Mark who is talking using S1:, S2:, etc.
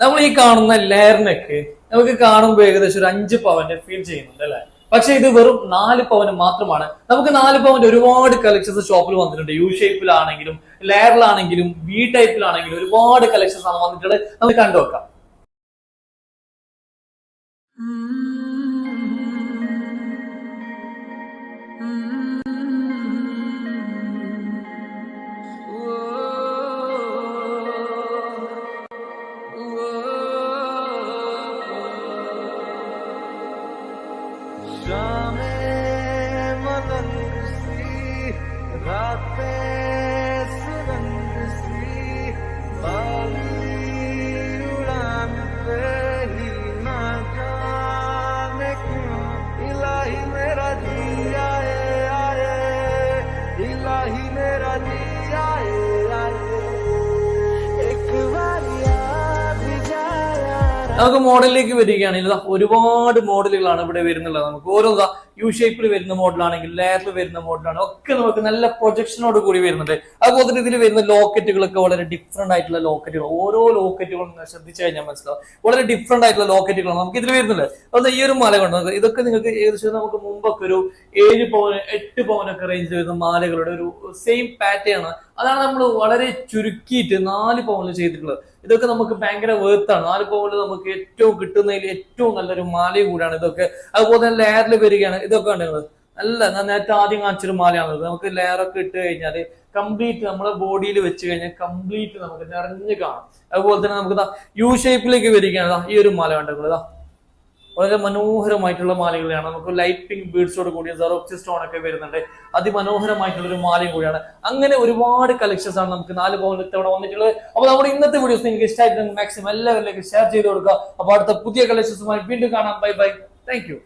S1: നമ്മൾ ഈ കാണുന്ന ലെയറിനൊക്കെ നമുക്ക് കാണുമ്പോൾ ഏകദേശം ഒരു 5 പവന്റെ ഫീൽ ചെയ്യുന്നുണ്ട് അല്ലെ? പക്ഷെ ഇത് വെറും 4 പവന് മാത്രമാണ്. നമുക്ക് 4 പവന്റെ ഒരുപാട് കളക്ഷൻസ് ഷോപ്പിൽ വന്നിട്ടുണ്ട്. യു ഷേപ്പിലാണെങ്കിലും ലെയറിലാണെങ്കിലും വി ടൈപ്പിലാണെങ്കിലും ഒരുപാട് കളക്ഷൻസ് ആണ് വന്നിട്ടുള്ളത്. നമുക്ക് കണ്ടുവെക്കാം. നമുക്ക് മോഡലിലേക്ക് വരികയാണെങ്കിൽ ഒരുപാട് മോഡലുകളാണ് ഇവിടെ വരുന്നുള്ളത്. നമുക്ക് ഓരോ യു ഷേപ്പിൽ വരുന്ന മോഡലാണെങ്കിൽ ലെയറിൽ വരുന്ന മോഡലാണ് ഒക്കെ നമുക്ക് നല്ല പ്രൊജക്ഷനോട് കൂടി വരുന്നുണ്ട്. അതുപോലെ തന്നെ ഇതിൽ വരുന്ന ലോക്കറ്റുകളൊക്കെ വളരെ ഡിഫറെന്റ് ആയിട്ടുള്ള ലോക്കറ്റുകൾ. ഓരോ ലോക്കറ്റുകളും ശ്രദ്ധിച്ചു കഴിഞ്ഞാൽ മനസ്സിലാവും വളരെ ഡിഫറെന്റ് ആയിട്ടുള്ള ലോക്കറ്റുകളാണ് നമുക്ക് ഇതിൽ വരുന്നത്. അതുകൊണ്ട് ഈ ഒരു മാല കണ്ടു, ഇതൊക്കെ നിങ്ങൾക്ക് ഏകദേശം നമുക്ക് മുമ്പൊക്കെ ഒരു 7 പവൻ 8 പവനൊക്കെ റേഞ്ചിൽ വരുന്ന മാലകളുടെ ഒരു സെയിം പാറ്റേൺ ആണ്. അതാണ് നമ്മൾ വളരെ ചുരുക്കിയിട്ട് 4 പവനിൽ ചെയ്തിട്ടുള്ളത്. ഇതൊക്കെ നമുക്ക് ഭയങ്കര വേർത്താണ്. 4 പവനിൽ നമുക്ക് ഏറ്റവും കിട്ടുന്നതിൽ ഏറ്റവും നല്ലൊരു മാലയും കൂടിയാണ് ഇതൊക്കെ. അതുപോലെ തന്നെ ലെയറിൽ വരികയാണ്. ഇതൊക്കെ ഉണ്ടെങ്കിൽ നല്ല ഞാൻ നേരത്തെ ആദ്യം കാണിച്ചൊരു മാലയാണത്. നമുക്ക് ലെയർ ഒക്കെ ഇട്ട് കഴിഞ്ഞാൽ കംപ്ലീറ്റ് നമ്മുടെ ബോഡിയിൽ വെച്ച് കഴിഞ്ഞാൽ കംപ്ലീറ്റ് നമുക്ക് നിറഞ്ഞു കാണാം. അതുപോലെ തന്നെ നമുക്ക് യു ഷേപ്പിലേക്ക് വരികയാണ്. ഈ ഒരു മാല കണ്ടത് വളരെ മനോഹരമായിട്ടുള്ള മാലകളാണ്. നമുക്ക് ലൈറ്റ് പിങ്ക് ബീഡ്സോട് കൂടിയ സെറോക്സി സ്റ്റോൺ ഒക്കെ വരുന്നുണ്ട്. അതിമനോഹരമായിട്ടുള്ള ഒരു മാലയും കൂടിയാണ്. അങ്ങനെ ഒരുപാട് കളക്ഷൻസ് ആണ് നമുക്ക് 4 പവൻ ഇത്തവണ വന്നിട്ടുള്ളത്. അപ്പൊ നമ്മുടെ ഇന്നത്തെ വീഡിയോസ് നിങ്ങൾക്ക് ഇഷ്ടമായിട്ടുണ്ടെങ്കിൽ മാക്സിമം എല്ലാവരിലേക്ക് ഷെയർ ചെയ്ത് കൊടുക്കുക. അപ്പൊ അടുത്ത പുതിയ കളക്ഷൻസുമായി വീണ്ടും കാണാം. Bye bye. Thank you.